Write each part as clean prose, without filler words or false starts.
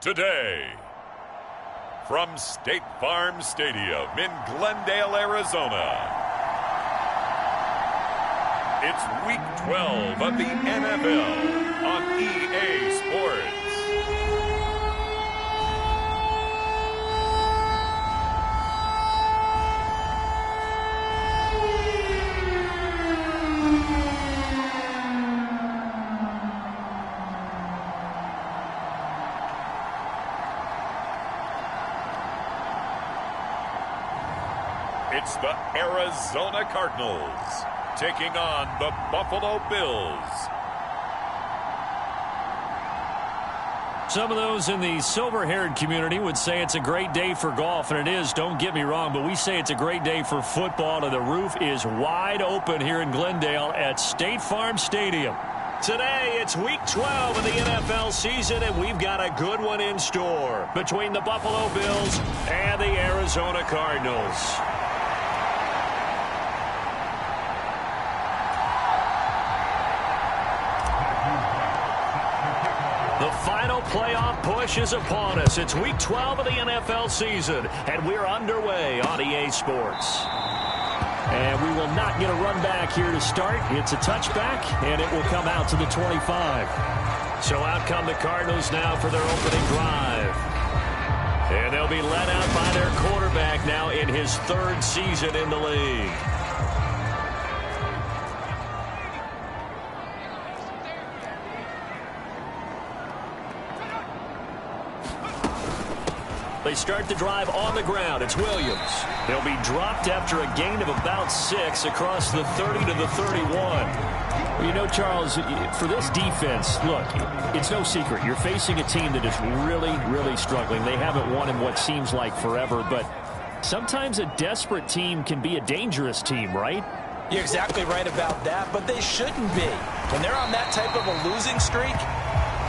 today. From State Farm Stadium in Glendale, Arizona, it's Week 12 of the NFL on EA Sports. It's the Arizona Cardinals taking on the Buffalo Bills. Some of those in the silver-haired community would say it's a great day for golf, and it is, don't get me wrong, but we say it's a great day for football, and the roof is wide open here in Glendale at State Farm Stadium. Today, it's Week 12 of the NFL season, and we've got a good one in store between the Buffalo Bills and the Arizona Cardinals. The final playoff push is upon us. It's Week 12 of the NFL season, and we're underway on EA Sports. And we will not get a run back here to start. It's a touchback, and it will come out to the 25. So out come the Cardinals now for their opening drive. And they'll be led out by their quarterback now in his third season in the league. They start the drive on the ground. It's Williams. They'll be dropped after a gain of about 6 across the 30 to the 31. Well, you know, Charles, for this defense, look, it's no secret. You're facing a team that is really, really struggling. They haven't won in what seems like forever, but sometimes a desperate team can be a dangerous team, right? You're exactly right about that, but they shouldn't be. When they're on that type of a losing streak,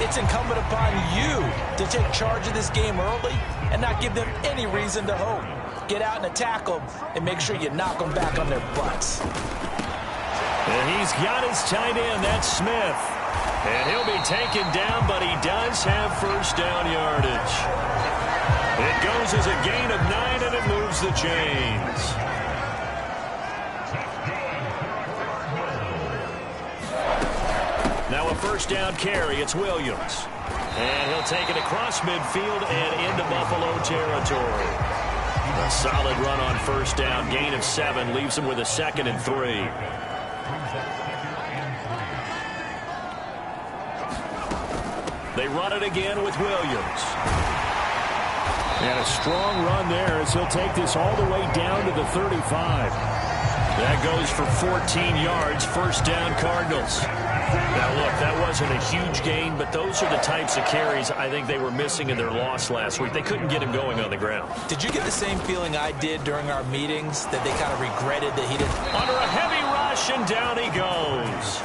it's incumbent upon you to take charge of this game early and not give them any reason to hope. Get out and attack them and make sure you knock them back on their butts. And he's got his tight end, that's Smith. And he'll be taken down, but he does have first down yardage. It goes as a gain of 9, and it moves the chains. Now a first down carry. It's Williams. And he'll take it across midfield and into Buffalo territory. A solid run on first down. Gain of 7 leaves him with a 2nd and 3. They run it again with Williams. And a strong run there as he'll take this all the way down to the 35. That goes for 14 yards. First down, Cardinals. Now, look, that wasn't a huge gain, but those are the types of carries I think they were missing in their loss last week. They couldn't get him going on the ground. Did you get the same feeling I did during our meetings, that they kind of regretted that he didn't? Under a heavy rush, and down he goes.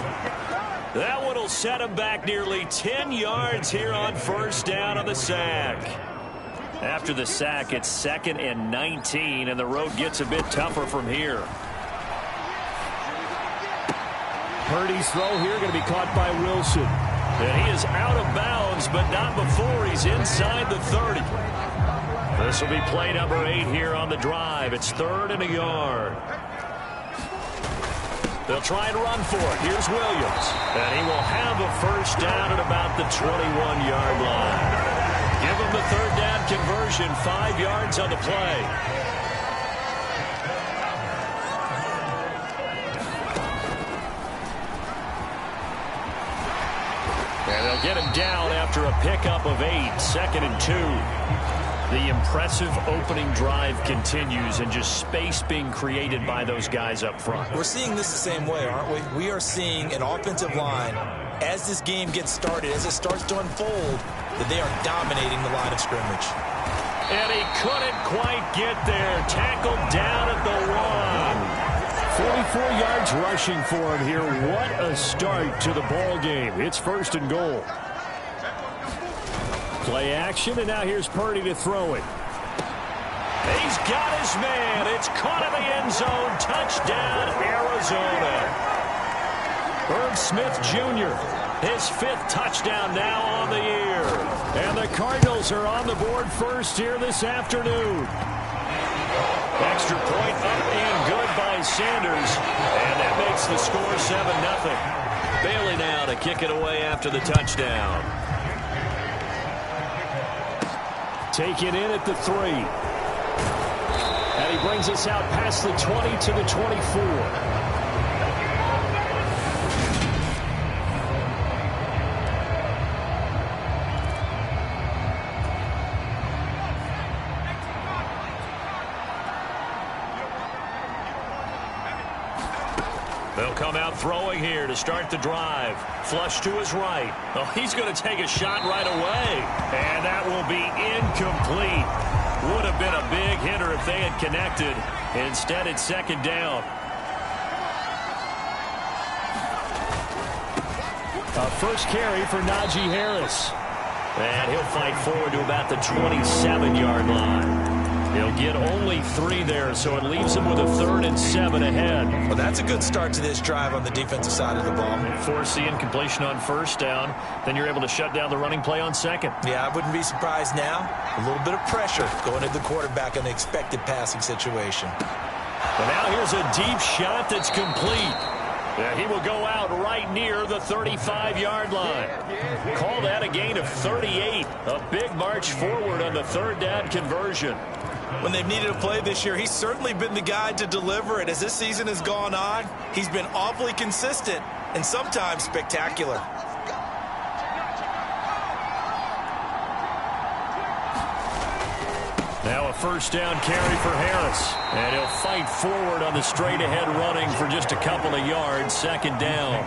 That one will set him back nearly 10 yards here on first down on the sack. After the sack, it's 2nd and 19, and the road gets a bit tougher from here. Purdy's throw here going to be caught by Wilson. And he is out of bounds, but not before he's inside the 30. This will be play number 8 here on the drive. It's 3rd and a yard. They'll try and run for it. Here's Williams. And he will have a first down at about the 21-yard line. Give him the 3rd down conversion, 5 yards on the play. And they'll get him down after a pickup of 8, 2nd and 2. The impressive opening drive continues, and just space being created by those guys up front. We're seeing this the same way, aren't we? We are seeing an offensive line, as this game gets started, as it starts to unfold, that they are dominating the line of scrimmage. And he couldn't quite get there. Tackled down at the 1. 44 yards rushing for him here. What a start to the ball game. It's 1st and goal. Play action, and now here's Purdy to throw it. He's got his man. It's caught in the end zone. Touchdown, Arizona. Irv Smith Jr., his 5th touchdown now on the year. And the Cardinals are on the board first here this afternoon. Extra point up and good by Sanders. And that makes the score 7-0. Bailey now to kick it away after the touchdown. Taken in at the 3. And he brings us out past the 20 to the 24. They'll come out throwing here to start the drive. Flush to his right. Oh, he's going to take a shot right away. And that will be incomplete. Would have been a big hitter if they had connected. Instead, it's second down. A first carry for Najee Harris. And he'll fight forward to about the 27-yard line. He'll get only 3 there, so it leaves him with a 3rd and 7 ahead. Well, that's a good start to this drive on the defensive side of the ball. Force the incompletion on first down. Then you're able to shut down the running play on second. Yeah, I wouldn't be surprised now. A little bit of pressure going at the quarterback in the expected passing situation. But now here's a deep shot that's complete. Yeah, he will go out right near the 35-yard line. Call that a gain of 38. A big march forward on the 3rd down conversion. When they've needed a play this year, he's certainly been the guy to deliver it. As this season has gone on, he's been awfully consistent and sometimes spectacular. Now a first down carry for Harris. And he'll fight forward on the straight-ahead running for just a couple of yards. Second down.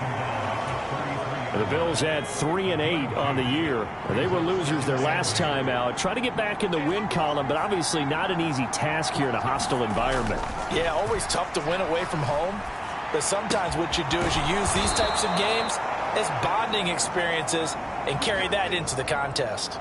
The Bills had 3 and 8 on the year. They were losers their last time out. Try to get back in the win column, but obviously not an easy task here in a hostile environment. Yeah, always tough to win away from home. But sometimes what you do is you use these types of games as bonding experiences and carry that into the contest.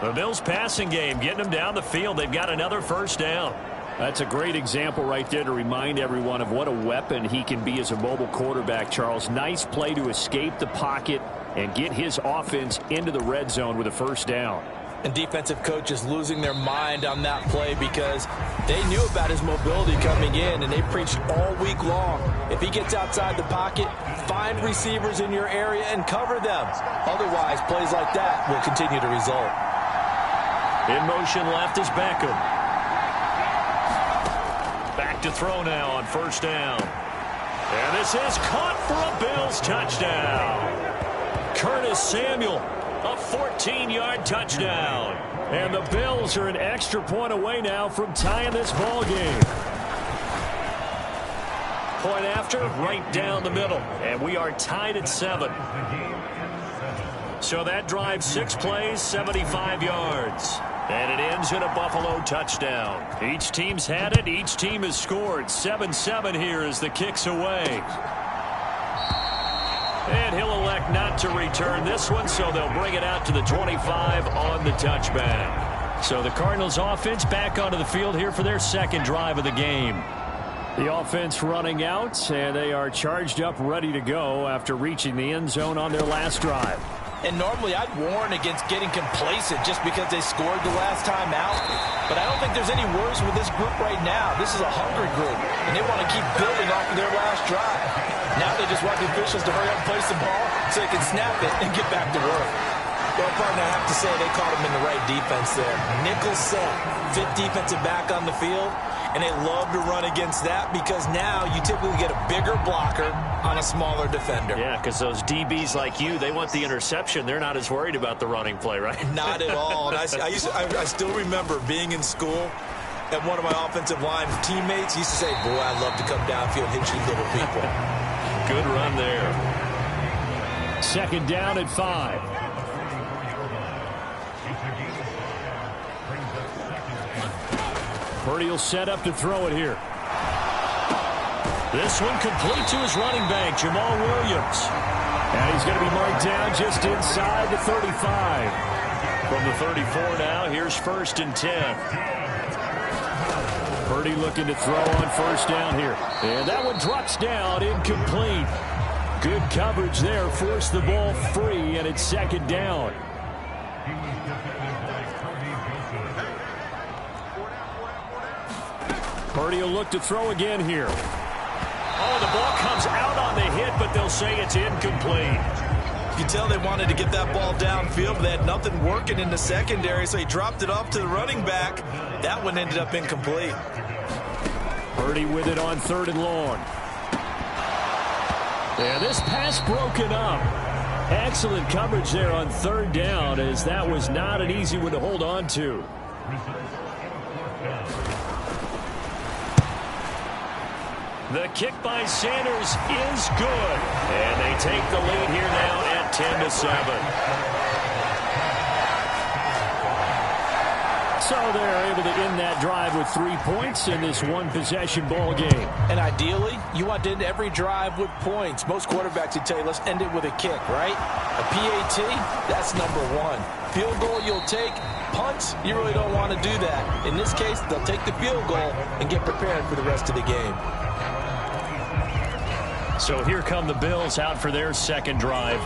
The Bills passing game, getting them down the field. They've got another first down. That's a great example right there to remind everyone of what a weapon he can be as a mobile quarterback, Charles. Nice play to escape the pocket and get his offense into the red zone with a first down. And defensive coaches losing their mind on that play because they knew about his mobility coming in, and they preached all week long. If he gets outside the pocket, find receivers in your area and cover them. Otherwise, plays like that will continue to result. In motion left is Beckham. Back to throw now on first down. And this is caught for a Bills touchdown. Curtis Samuel, a 14-yard touchdown. And the Bills are an extra point away now from tying this ball game. Point after, right down the middle. And we are tied at 7. So that drive, 6 plays, 75 yards. And it ends in a Buffalo touchdown. Each team's had it. Each team has scored. 7-7 here as the kick's away. And he'll elect not to return this one, so they'll bring it out to the 25 on the touchback. So the Cardinals offense back onto the field here for their second drive of the game. The offense running out, and they are charged up, ready to go after reaching the end zone on their last drive. And normally I'd warn against getting complacent just because they scored the last time out. But I don't think there's any worries with this group right now. This is a hungry group, and they want to keep building off of their last drive. Now they just want the officials to hurry up and place the ball so they can snap it and get back to work. Well, partner, I have to say they caught him in the right defense there. Nickel set, 5th defensive back on the field. And they love to run against that because now you typically get a bigger blocker on a smaller defender. Yeah, because those DBs like you, they want the interception. They're not as worried about the running play, right? Not at all. And I still remember being in school, and one of my offensive line teammates used to say, boy, I'd love to come downfield and hit you little people. Good run there. Second down at 5. Purdy will set up to throw it here. This one complete to his running back, Jamal Williams. And he's going to be marked down just inside the 35. From the 34 now, here's 1st and 10. Purdy looking to throw on first down here. And that one drops down, incomplete. Good coverage there, forced the ball free, and it's second down. Purdy will look to throw again here. Oh, the ball comes out on the hit, but they'll say it's incomplete. You can tell they wanted to get that ball downfield, but they had nothing working in the secondary, so he dropped it off to the running back. That one ended up incomplete. Purdy with it on 3rd and long. And this pass broken up. Excellent coverage there on 3rd down, as that was not an easy one to hold on to. The kick by Sanders is good. And they take the lead here now at 10-7. So they're able to end that drive with 3 points in this one-possession ball game. And ideally, you want to end every drive with points. Most quarterbacks would tell you, let's end it with a kick, right? A PAT, that's number 1. Field goal you'll take. Punts, you really don't want to do that. In this case, they'll take the field goal and get prepared for the rest of the game. So here come the Bills out for their second drive.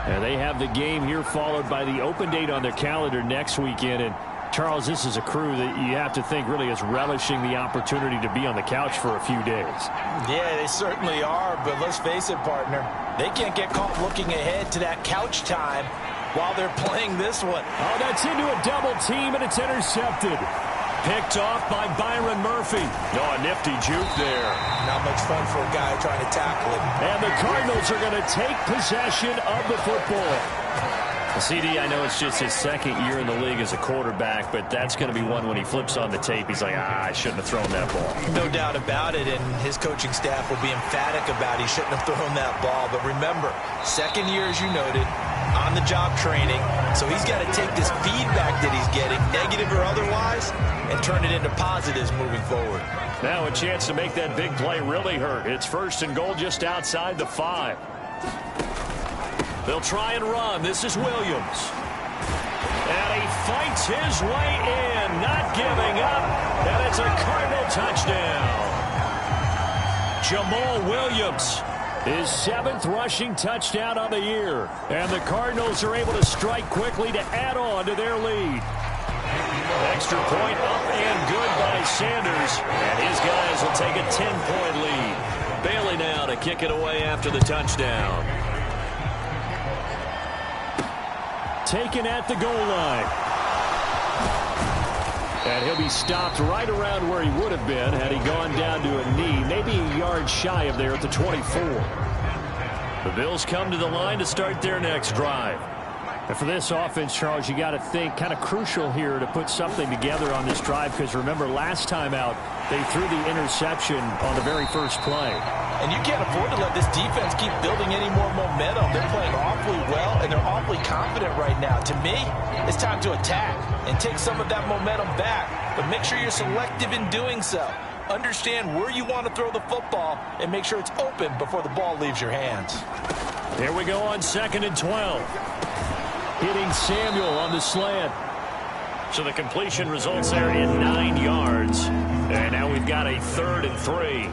And they have the game here followed by the open date on their calendar next weekend. And Charles, this is a crew that you have to think really is relishing the opportunity to be on the couch for a few days. Yeah, they certainly are, but let's face it, partner. They can't get caught looking ahead to that couch time while they're playing this one. Oh, that's into a double team, and it's intercepted. Picked off by Byron Murphy. Oh, a nifty juke there. Not much fun for a guy trying to tackle it. And the Cardinals are going to take possession of the football. CD, I know it's just his second year in the league as a quarterback, but that's going to be one when he flips on the tape. He's like, I shouldn't have thrown that ball. No doubt about it, and his coaching staff will be emphatic about he shouldn't have thrown that ball. But remember, second year, as you noted, on-the-job training, so he's got to take this feedback that he's getting, negative or otherwise, and turn it into positives moving forward. Now a chance to make that big play really hurt. It's 1st and goal just outside the 5. They'll try and run. This is Williams. And he fights his way in, not giving up. And it's a Cardinal touchdown. Jamal Williams. His 7th rushing touchdown on the year. And the Cardinals are able to strike quickly to add on to their lead. Extra point up and good by Sanders. And his guys will take a 10-point lead. Bailey now to kick it away after the touchdown. Taken at the goal line. And he'll be stopped right around where he would have been had he gone down to a knee, maybe a yard shy of there at the 24. The Bills come to the line to start their next drive. And for this offense, Charles, you got to think kind of crucial here to put something together on this drive, because remember last time out they threw the interception on the very first play. And you can't afford to let this defense keep building any more momentum. They're playing awfully well, and they're awfully confident right now. To me, it's time to attack and take some of that momentum back, but make sure you're selective in doing so. Understand where you want to throw the football and make sure it's open before the ball leaves your hands. Here we go on 2nd and 12. Hitting Samuel on the slant. So the completion results there in 9 yards. And now we've got a 3rd and 3.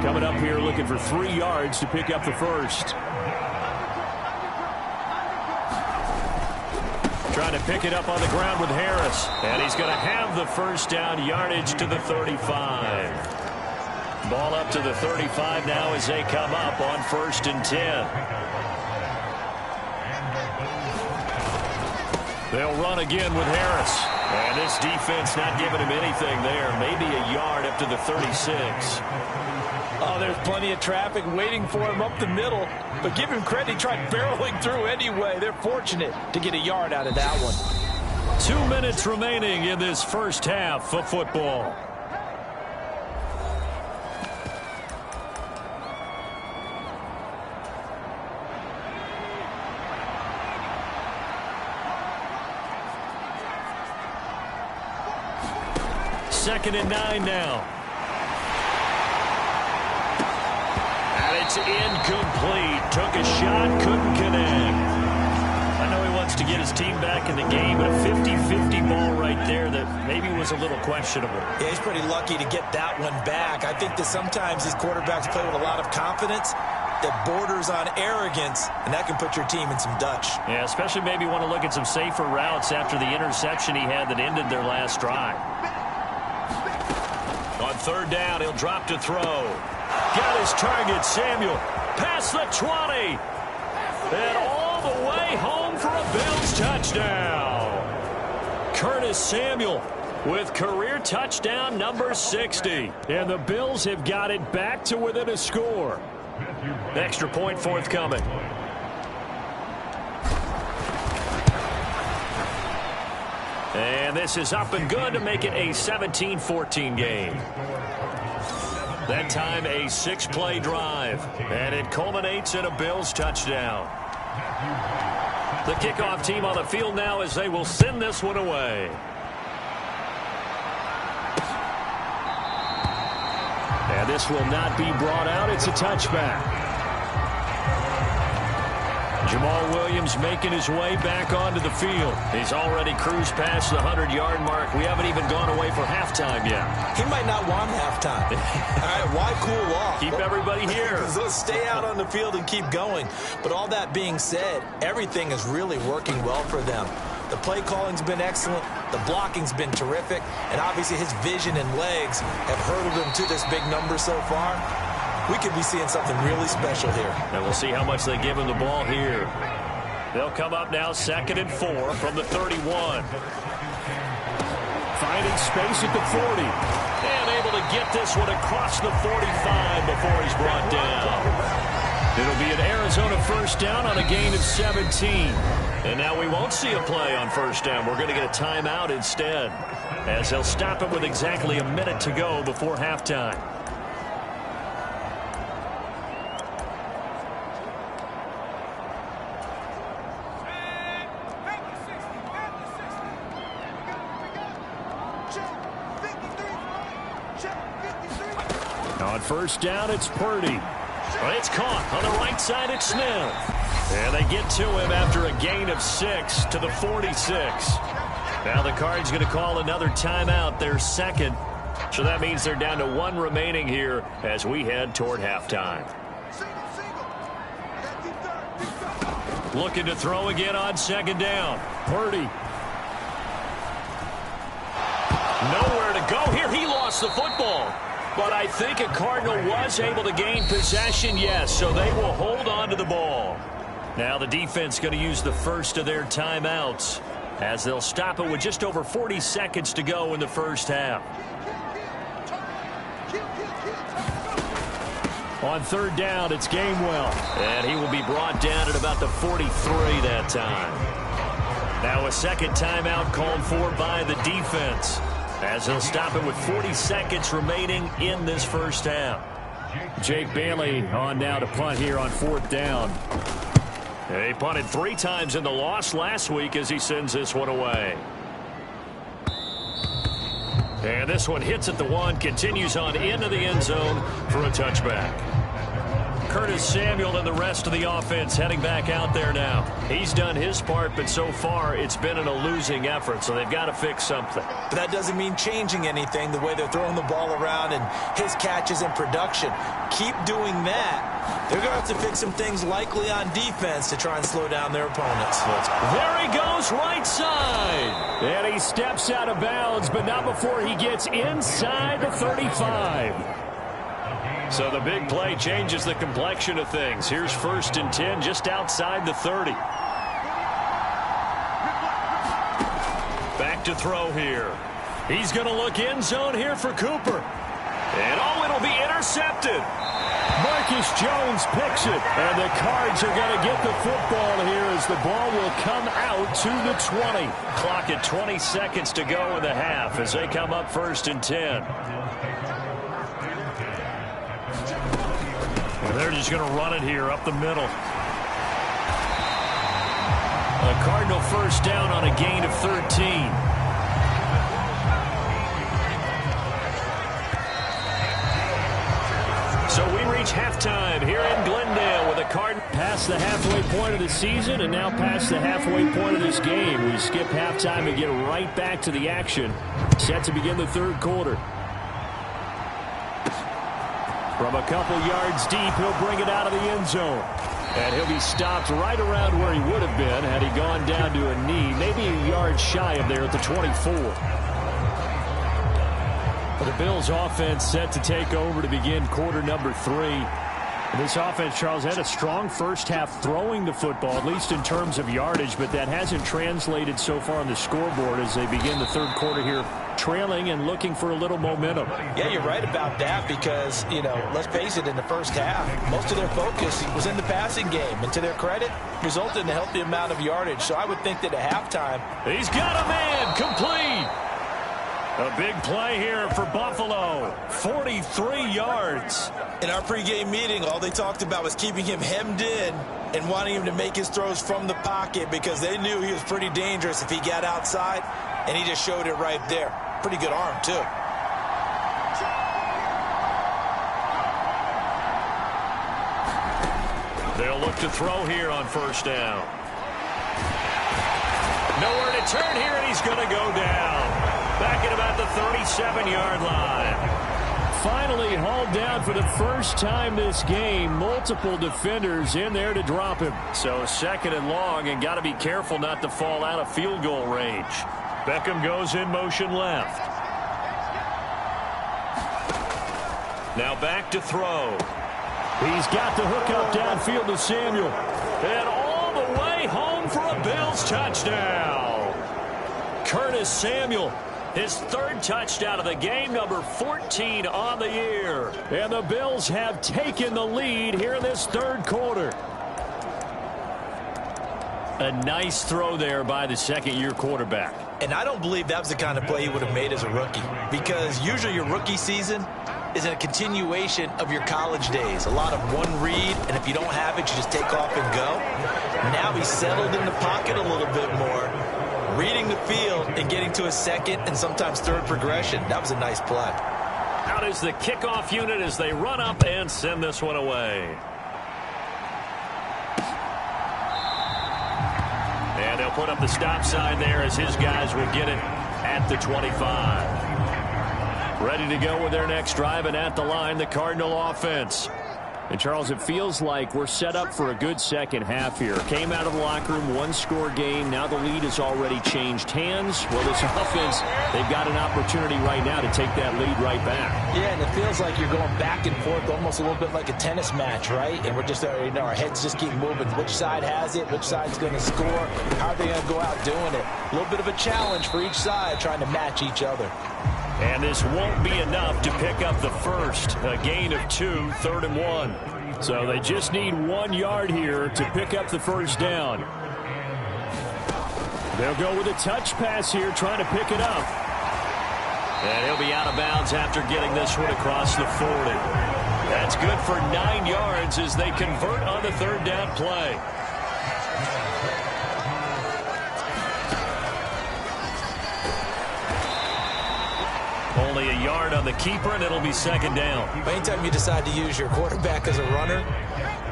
Coming up here looking for 3 yards to pick up the first. Trying to pick it up on the ground with Harris. And he's going to have the first down, yardage to the 35. Ball up to the 35 now as they come up on 1st and 10. They'll run again with Harris. And this defense not giving him anything there. Maybe a yard up to the 36. Oh, there's plenty of traffic waiting for him up the middle. But give him credit, he tried barreling through anyway. They're fortunate to get a yard out of that one. 2 minutes remaining in this first half of football. Second and 9 now. And it's incomplete. Took a shot, couldn't connect. I know he wants to get his team back in the game, but a 50-50 ball right there that maybe was a little questionable. Yeah, he's pretty lucky to get that one back. I think that sometimes these quarterbacks play with a lot of confidence that borders on arrogance, and that can put your team in some Dutch. Yeah, especially maybe want to look at some safer routes after the interception he had that ended their last drive. third down, he'll drop to throw. Got his target, Samuel. Past the 20. And all the way home for a Bills touchdown. Curtis Samuel with career touchdown number 60. And the Bills have got it back to within a score. Extra point forthcoming. And this is up and good to make it a 17-14 game. That time a 6-play drive. And it culminates in a Bills touchdown. The kickoff team on the field now as they will send this one away. And this will not be brought out. It's a touchback. Jamal Williams making his way back onto the field. He's already cruised past the 100-yard mark. We haven't even gone away for halftime yet. He might not want halftime. All right, why cool off? Keep everybody here. Let's stay out on the field and keep going. But all that being said, everything is really working well for them. The play calling's been excellent. The blocking's been terrific. And obviously his vision and legs have hurdled him to this big number so far. We could be seeing something really special here. And we'll see how much they give him the ball here. They'll come up now 2nd and 4 from the 31. Finding space at the 40. And able to get this one across the 45 before he's brought down. It'll be an Arizona first down on a gain of 17. And now we won't see a play on first down. We're going to get a timeout instead, as they'll stop it with exactly a minute to go before halftime. On first down, it's Purdy. Well, it's caught. On the right side, it's Smith. And they get to him after a gain of 6 to the 46. Now the Cards going to call another timeout, their second. So that means they're down to 1 remaining here as we head toward halftime. Looking to throw again on 2nd down. Purdy. Nowhere to go here. He lost the football. But I think a Cardinal was able to gain possession, yes, so they will hold on to the ball. Now the defense going to use the first of their timeouts as they'll stop it with just over 40 seconds to go in the first half. On 3rd down, it's Gainwell. And he will be brought down at about the 43 that time. Now a second timeout called for by the defense, as he'll stop it with 40 seconds remaining in this first half. Jake Bailey on now to punt here on 4th down. He punted 3 times in the loss last week as he sends this one away. And this one hits at the 1, continues on into the end zone for a touchback. Curtis Samuel and the rest of the offense heading back out there now. He's done his part, but so far it's been in a losing effort, so they've got to fix something. But that doesn't mean changing anything, the way they're throwing the ball around and his catches and production. Keep doing that. They're going to have to fix some things likely on defense to try and slow down their opponents. There he goes, right side. And he steps out of bounds, but not before he gets inside the 35. So the big play changes the complexion of things. Here's 1st and 10 just outside the 30. Back to throw here. He's going to look end zone here for Cooper. And oh, it'll be intercepted. Marcus Jones picks it. And the Cards are going to get the football here as the ball will come out to the 20. Clock at 20 seconds to go in the half as they come up 1st and 10. They're just going to run it here up the middle. A Cardinal first down on a gain of 13. So we reach halftime here in Glendale with a Cardinal. Past the halfway point of the season and now past the halfway point of this game. We skip halftime and get right back to the action. Set to begin the 3rd quarter. From a couple yards deep, he'll bring it out of the end zone. And he'll be stopped right around where he would have been had he gone down to a knee, maybe a yard shy of there at the 24. The Bills offense set to take over to begin quarter number 3. This offense, Charles, had a strong first half throwing the football, at least in terms of yardage, but that hasn't translated so far on the scoreboard as they begin the third quarter here, trailing and looking for a little momentum. Yeah, you're right about that because, let's face it, in the first half, most of their focus was in the passing game. And to their credit, resulted in a healthy amount of yardage. So I would think that at halftime, he's got a man complete. A big play here for Buffalo, 43 yards. In our pregame meeting, all they talked about was keeping him hemmed in and wanting him to make his throws from the pocket because they knew he was pretty dangerous if he got outside, and he just showed it right there. Pretty good arm, too. They'll look to throw here on first down. Nowhere to turn here, and he's going to go down. Back at about the 37-yard line. Finally hauled down for the first time this game. Multiple defenders in there to drop him. So second and long, and got to be careful not to fall out of field goal range. Beckham goes in motion left. Now back to throw. He's got the hook up downfield to Samuel. And all the way home for a Bills touchdown. Curtis Samuel. His third touchdown of the game, number 14 on the year. And the Bills have taken the lead here in this third quarter. A nice throw there by the second-year quarterback. And I don't believe that was the kind of play he would have made as a rookie, because usually your rookie season is a continuation of your college days. A lot of one read, and if you don't have it, you just take off and go. Now he's settled in the pocket a little bit more, reading the field and getting to a second and sometimes third progression. That was a nice play. Out is the kickoff unit as they run up and send this one away. And they'll put up the stop sign there as his guys will get it at the 25. Ready to go with their next drive, and at the line, the Cardinal offense. And, Charles, it feels like we're set up for a good second half here. Came out of the locker room, one-score game. Now the lead has already changed hands. Well, this offense, they've got an opportunity right now to take that lead right back. Yeah, and it feels like you're going back and forth, almost a little bit like a tennis match, right? And we're just, our heads just keep moving. Which side has it? Which side's going to score? How are they going to go out doing it? A little bit of a challenge for each side, trying to match each other. And this won't be enough to pick up the first. A gain of 2, 3rd and 1. So they just need 1 yard here to pick up the first down. They'll go with a touch pass here, trying to pick it up. And he'll be out of bounds after getting this one across the 40. That's good for 9 yards as they convert on the third down play. Only a yard on the keeper, and it'll be second down. Anytime you decide to use your quarterback as a runner,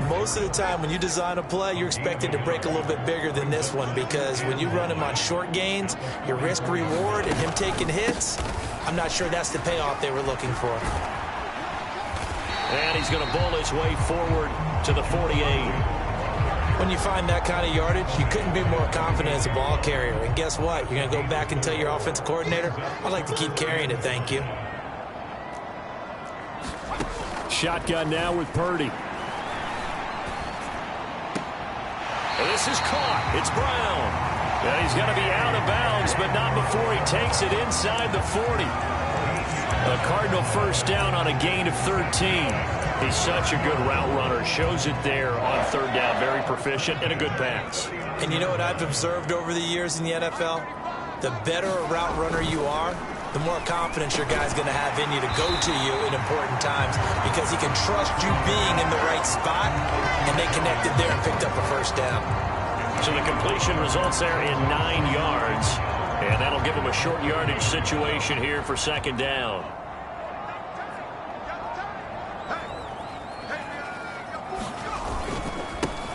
most of the time when you design a play, you're expected to break a little bit bigger than this one, because when you run him on short gains, your risk-reward and him taking hits, I'm not sure that's the payoff they were looking for. And he's going to bowl his way forward to the 48. When you find that kind of yardage, you couldn't be more confident as a ball carrier. And guess what? You're going to go back and tell your offensive coordinator, I'd like to keep carrying it, thank you. Shotgun now with Purdy. And this is caught. It's Brown. And he's going to be out of bounds, but not before he takes it inside the 40. A Cardinal first down on a gain of 13. He's such a good route runner. Shows it there on third down. Very proficient and a good pass. And you know what I've observed over the years in the NFL? The better a route runner you are, the more confidence your guy's going to have in you to go to you in important times, because he can trust you being in the right spot, and they connected there and picked up a first down. So the completion results there in 9 yards, and that'll give him a short yardage situation here for second down.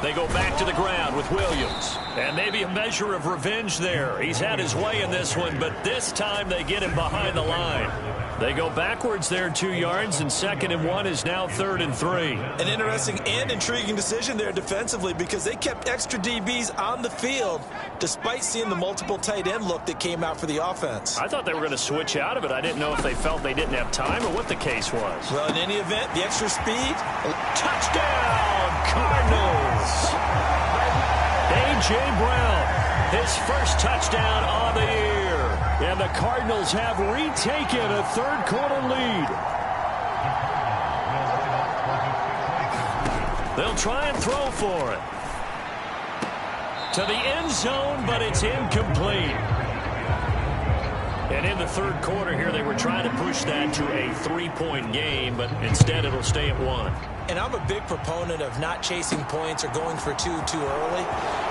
They go back to the ground with Williams. And maybe a measure of revenge there. He's had his way in this one, but this time they get him behind the line. They go backwards there 2 yards, and 2nd and 1 is now 3rd and 3. An interesting and intriguing decision there defensively because they kept extra DBs on the field despite seeing the multiple tight end look that came out for the offense. I thought they were going to switch out of it. I didn't know if they felt they didn't have time or what the case was. Well, in any event, the extra speed. Touchdown, Cardinals! A.J. Brown, his first touchdown on the year. And the Cardinals have retaken a 3rd quarter lead. They'll try and throw for it. To the end zone, but it's incomplete. And in the 3rd quarter here, they were trying to push that to a 3-point game, but instead it'll stay at 1. And I'm a big proponent of not chasing points or going for two too early.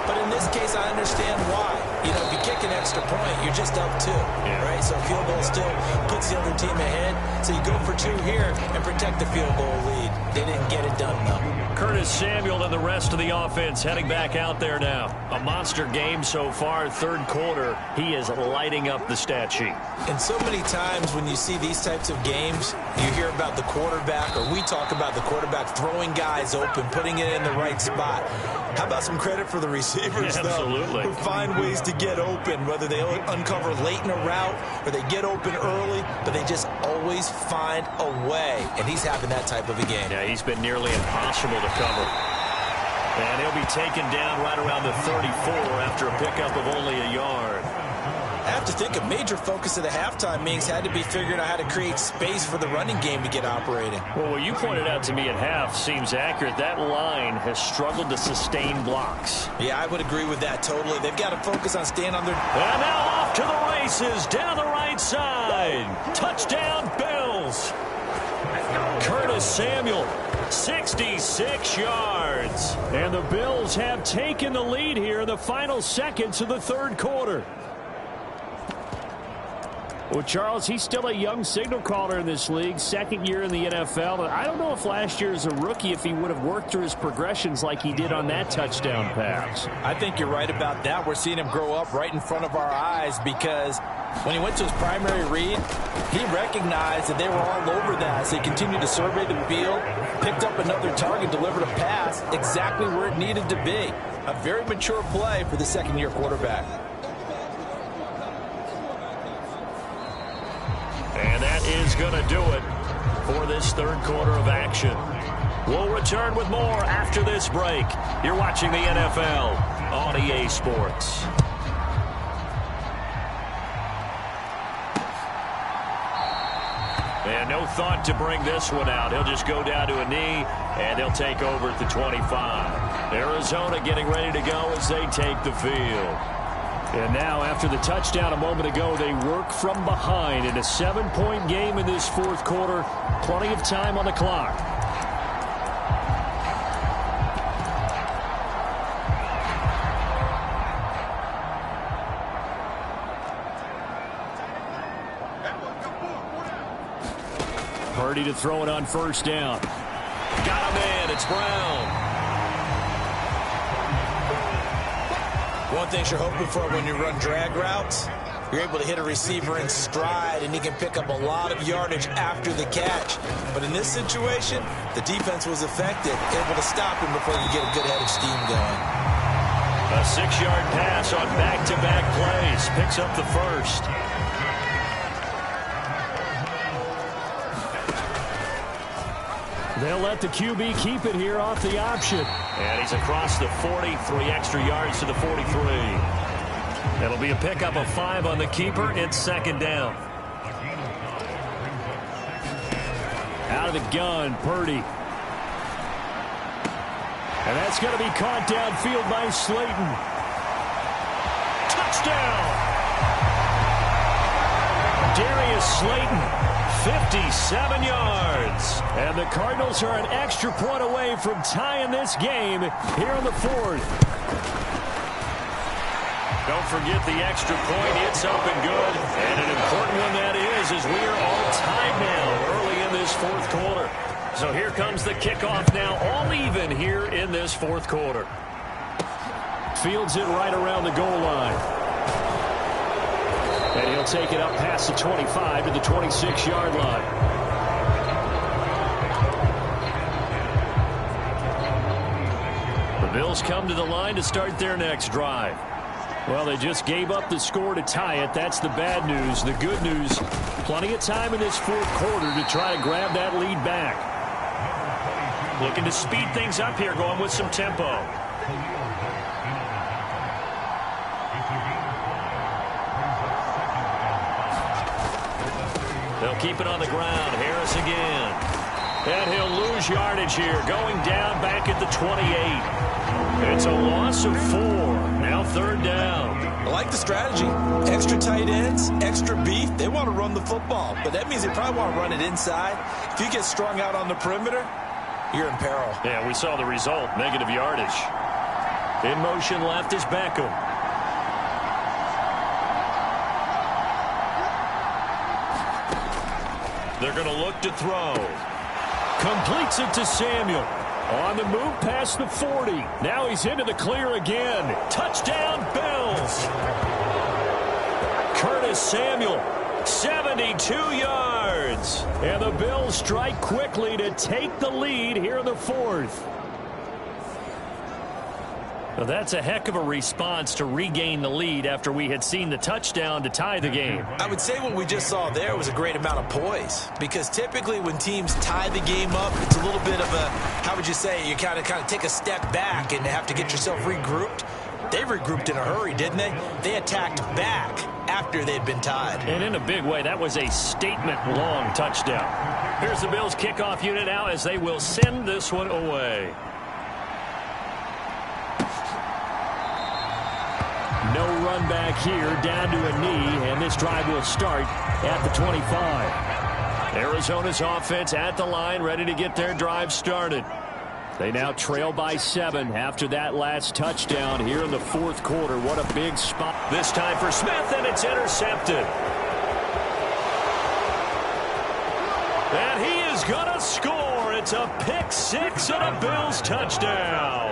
But in this case, I understand why. You know, if you kick an extra point, you're just up 2, right? So a field goal still puts the other team ahead. So you go for 2 here and protect the field goal lead. They didn't get it done, though. Curtis Samuel and the rest of the offense heading back out there now. A monster game so far, 3rd quarter. He is lighting up the stat sheet. And so many times when you see these types of games, you hear about the quarterback, or we talk about the quarterback throwing guys open, putting it in the right spot. How about some credit for the receivers, Absolutely. Who find ways to get open, whether they uncover late in a route or they get open early, but they just always find a way. And he's having that type of a game. Yeah, he's been nearly impossible to cover. And he'll be taken down right around the 34 after a pickup of only a yard. I have to think a major focus of the halftime meetings had to be figuring out how to create space for the running game to get operating. Well, what you pointed out to me at half seems accurate. That line has struggled to sustain blocks. Yeah, I would agree with that totally. They've got to focus on staying on their... And now off to the races down the right side. Touchdown, Bills. Curtis Samuel, 66 yards. And the Bills have taken the lead here in the final seconds of the 3rd quarter. Well, Charles, he's still a young signal caller in this league, 2nd year in the NFL. I don't know if last year as a rookie, if he would have worked through his progressions like he did on that touchdown pass. I think you're right about that. We're seeing him grow up right in front of our eyes because when he went to his primary read, he recognized that they were all over that as they continued to survey the field, picked up another target, delivered a pass exactly where it needed to be. A very mature play for the 2nd-year quarterback. And that is going to do it for this 3rd quarter of action. We'll return with more after this break. You're watching the NFL on EA Sports. And no thought to bring this one out. He'll just go down to a knee, and they'll take over at the 25. Arizona getting ready to go as they take the field. And now, after the touchdown a moment ago, they work from behind in a 7-point game in this 4th quarter. Plenty of time on the clock. Purdy to throw it on 1st down. Got him in. It's Brown. One thing you're hoping for when you run drag routes, you're able to hit a receiver in stride, and he can pick up a lot of yardage after the catch. But in this situation, the defense was effective, able to stop him before you get a good head of steam going. A 6-yard pass on back-to-back plays. Picks up the 1st. They'll let the QB keep it here off the option. And he's across the 40, 3 extra yards to the 43. That'll be a pickup of 5 on the keeper. It's 2nd down. Out of the gun, Purdy. And that's going to be caught downfield by Slayton. Touchdown! Darius Slayton. 57 yards. And the Cardinals are an extra point away from tying this game here in the 4th. Don't forget the extra point. It's up and good. And an important one that is as we are all tied now early in this 4th quarter. So here comes the kickoff now, all even here in this 4th quarter. Fields it right around the goal line. And he'll take it up past the 25 to the 26-yard line. The Bills come to the line to start their next drive. Well, they just gave up the score to tie it. That's the bad news. The good news, plenty of time in this fourth quarter to try to grab that lead back. Looking to speed things up here, going with some tempo. They'll keep it on the ground. Harris again. And he'll lose yardage here, going down back at the 28. It's a loss of 4. Now third down. I like the strategy. Extra tight ends, extra beef. They want to run the football, but that means they probably want to run it inside. If you get strung out on the perimeter, you're in peril. Yeah, we saw the result. Negative yardage. In motion left is Beckham. They're going to look to throw. Completes it to Samuel. On the move past the 40. Now he's into the clear again. Touchdown, Bills. Curtis Samuel, 72 yards. And the Bills strike quickly to take the lead here in the fourth. Well, that's a heck of a response to regain the lead after we had seen the touchdown to tie the game. I would say what we just saw there was a great amount of poise, because typically when teams tie the game up, it's a little bit of a, how would you say, you kind of take a step back and have to get yourself regrouped. They regrouped in a hurry, didn't they? They attacked back after they'd been tied. And in a big way, that was a statement-long touchdown. Here's the Bills' kickoff unit now as they will send this one away. No run back here, down to a knee, and this drive will start at the 25. Arizona's offense at the line, ready to get their drive started. They now trail by 7 after that last touchdown here in the fourth quarter. What a big spot. This time for Smith, and it's intercepted. And he is going to score. It's a pick six and a Bills touchdown.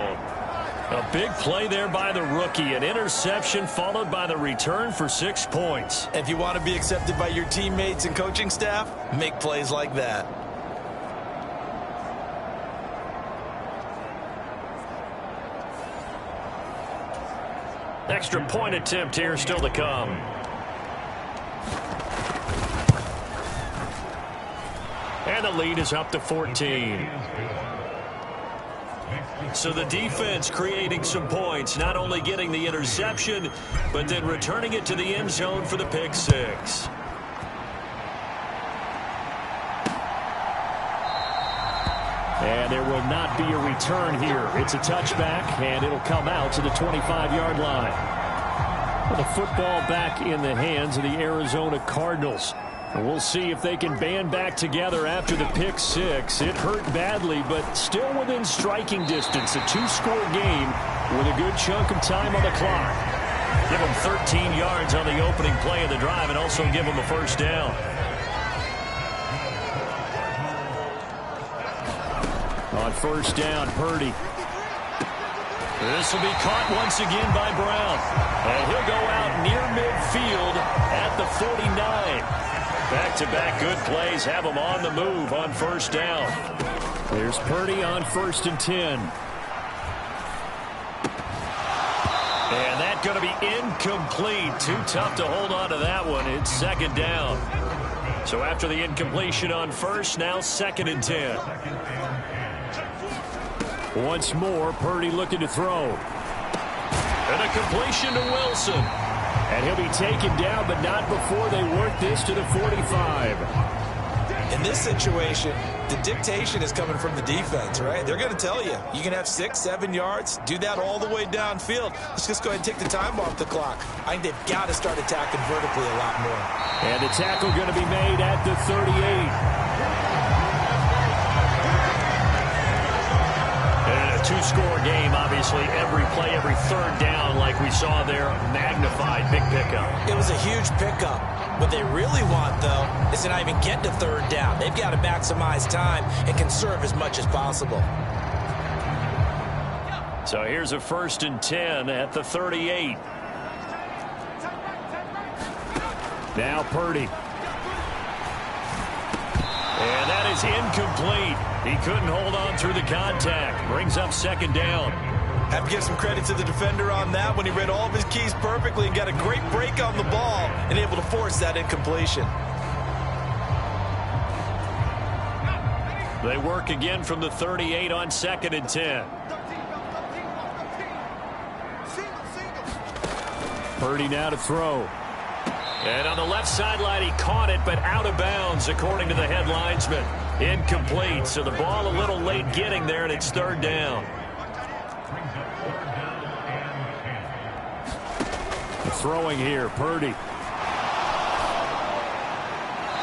A big play there by the rookie. An interception followed by the return for 6 points. If you want to be accepted by your teammates and coaching staff, make plays like that. Extra point attempt here still to come. And the lead is up to 14. So the defense creating some points, not only getting the interception, but then returning it to the end zone for the pick six. And there will not be a return here. It's a touchback, and it'll come out to the 25-yard line. The football back in the hands of the Arizona Cardinals. And we'll see if they can band back together after the pick six. It hurt badly, but still within striking distance. A 2-score game with a good chunk of time on the clock. Give them 13 yards on the opening play of the drive and also give them a first down. On first down, Purdy. This will be caught once again by Brown. And he'll go out near midfield at the 49. Back-to-back good plays have them on the move on first down. There's Purdy on 1st and 10. And that's going to be incomplete. Too tough to hold on to that one. It's 2nd down. So after the incompletion on first, now 2nd and 10. Once more, Purdy looking to throw. And a completion to Wilson. And he'll be taken down, but not before they work this to the 45. In this situation, the dictation is coming from the defense, right? They're going to tell you, you can have 6, 7 yards, do that all the way downfield. Let's just go ahead and take the time off the clock. I think they've got to start attacking vertically a lot more. And the tackle going to be made at the 38. And a 2-score game, obviously, every play, every third down, like we saw there, magnified, big pickup. It was a huge pickup. What they really want, though, is to not even get to 3rd down. They've got to maximize time and conserve as much as possible. So here's a 1st and 10 at the 38. Now Purdy. And that is incomplete. He couldn't hold on through the contact. Brings up second down. Have to give some credit to the defender on that when he read all of his keys perfectly and got a great break on the ball and able to force that incompletion. They work again from the 38 on 2nd and 10. Purdy now to throw. And on the left sideline, he caught it, but out of bounds, according to the head linesman. Incomplete, so the ball a little late getting there, and it's 3rd down. Throwing here, Purdy.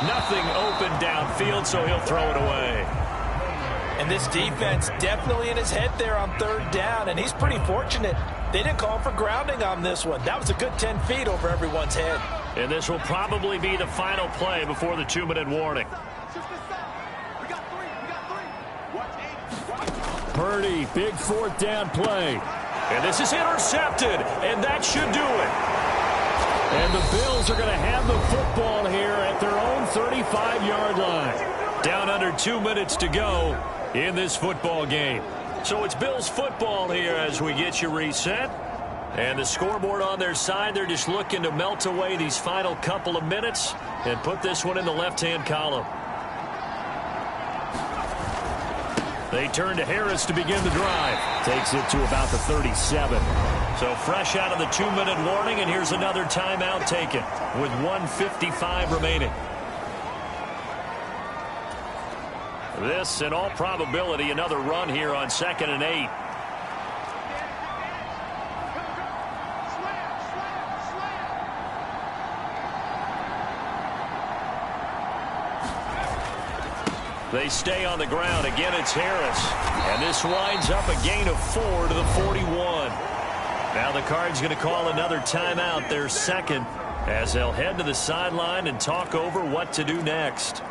Nothing open downfield, so he'll throw it away. And this defense definitely in his head there on 3rd down, and he's pretty fortunate. They didn't call for grounding on this one. That was a good 10 feet over everyone's head. And this will probably be the final play before the 2-minute warning. Purdy, big 4th down play. And this is intercepted, and that should do it. And the Bills are going to have the football here at their own 35-yard line. Down under 2 minutes to go in this football game. So it's Bills football here as we get you reset. And the scoreboard on their side, they're just looking to melt away these final couple of minutes and put this one in the left-hand column. They turn to Harris to begin the drive. Takes it to about the 37. So fresh out of the 2-minute warning, and here's another timeout taken with 1:55 remaining. This, in all probability, another run here on 2nd and 8. They stay on the ground. Again, it's Harris. And this winds up a gain of 4 to the 41. Now the Cards going to call another timeout, their second, as they'll head to the sideline and talk over what to do next.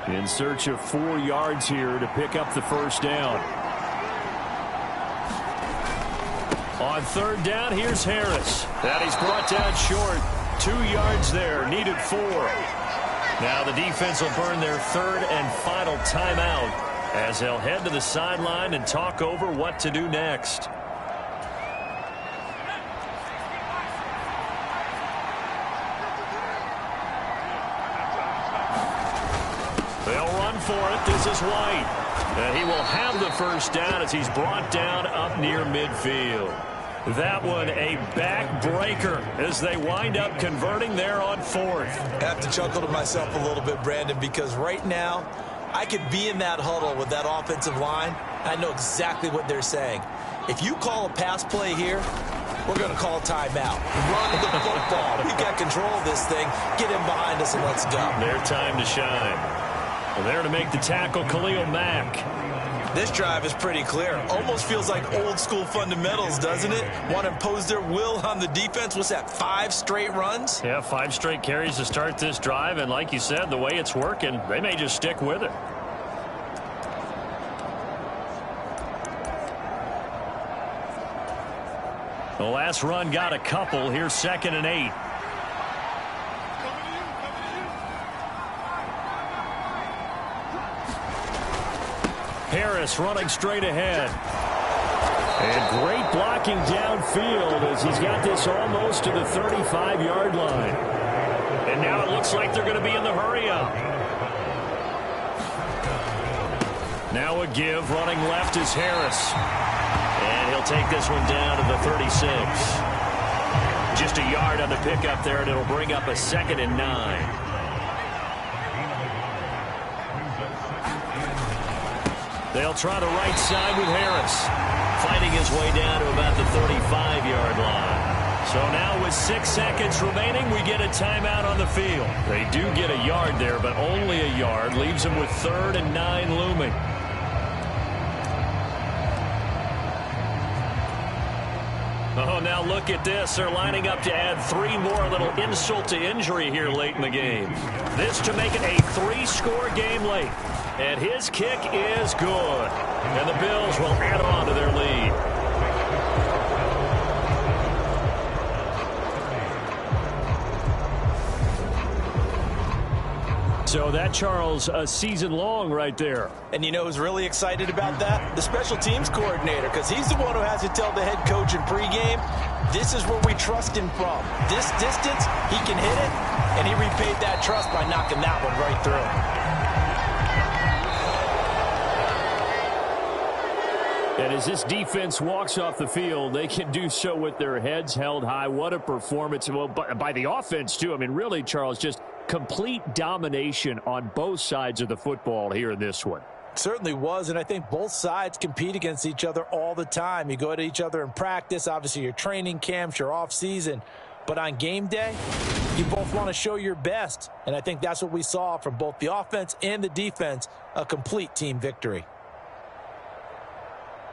In search of 4 yards here to pick up the 1st down. On 3rd down, here's Harris. That he's brought down short. 2 yards there, needed 4. Now the defense will burn their 3rd and final timeout as they'll head to the sideline and talk over what to do next. They'll run for it. This is White. And he will have the 1st down as he's brought down up near midfield. That one a backbreaker as they wind up converting there on 4th. I have to chuckle to myself a little bit, Brandon, because right now I could be in that huddle with that offensive line. I know exactly what they're saying. If you call a pass play here, we're going to call timeout. Run the football. We've got control of this thing. Get him behind us and let's go. Their time to shine. Well, there to make the tackle, Khalil Mack. This drive is pretty clear. Almost feels like old school fundamentals, doesn't it? Want to impose their will on the defense. What's that, 5 straight runs? Yeah, 5 straight carries to start this drive. And like you said, the way it's working, they may just stick with it. The last run got a couple. Here's 2nd and 8. Harris running straight ahead. And great blocking downfield as he's got this almost to the 35-yard line. And now it looks like they're going to be in the hurry-up. Now a give. Running left is Harris. And he'll take this one down to the 36. Just a yard on the pickup there, and it'll bring up a 2nd and 9. They'll try the right side with Harris. Fighting his way down to about the 35-yard line. So now with 6 seconds remaining, we get a timeout on the field. They do get a yard there, but only a yard. Leaves them with 3rd and 9 looming. Oh, now look at this. They're lining up to add 3 more. A little insult to injury here late in the game. This to make it a 3-score game late. And his kick is good. And the Bills will add on to their lead. So that, Charles, a season long right there. And you know who's really excited about that? The special teams coordinator, because he's the one who has to tell the head coach in pregame, this is where we trust him from. This distance, he can hit it, and he repaid that trust by knocking that one right through. And as this defense walks off the field, they can do so with their heads held high. What a performance. Well, by the offense, too. I mean, really, Charles, just complete domination on both sides of the football here in this one. Certainly was, and I think both sides compete against each other all the time. You go at each other in practice, obviously your training camps, your off-season. But on game day, you both want to show your best. And I think that's what we saw from both the offense and the defense, a complete team victory.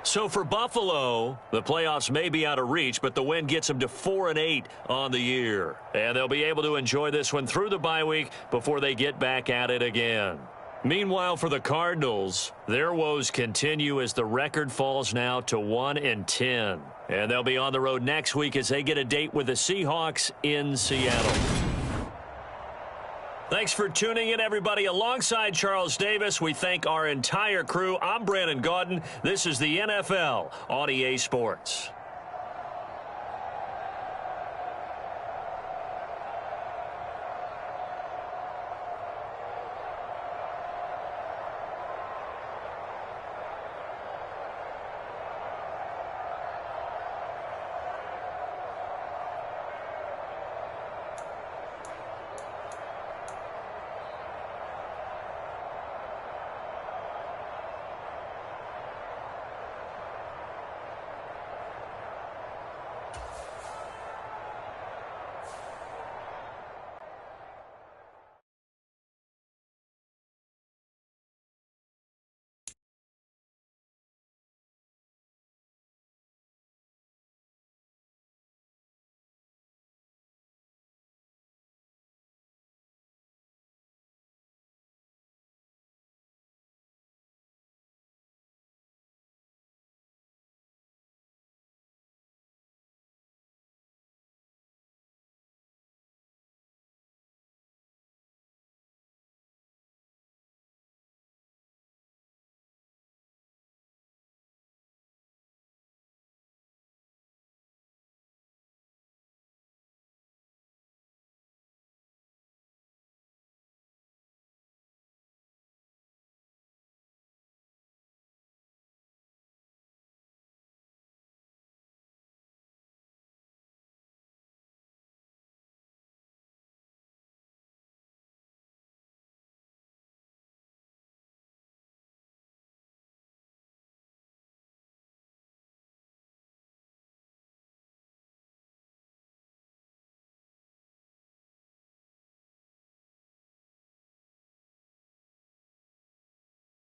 So for Buffalo, the playoffs may be out of reach, but the win gets them to 4-8 on the year. And they'll be able to enjoy this one through the bye week before they get back at it again. Meanwhile, for the Cardinals, their woes continue as the record falls now to 1-10. And they'll be on the road next week as they get a date with the Seahawks in Seattle. Thanks for tuning in, everybody. Alongside Charles Davis, we thank our entire crew. I'm Brandon Gaudin. This is the NFL on EA Sports.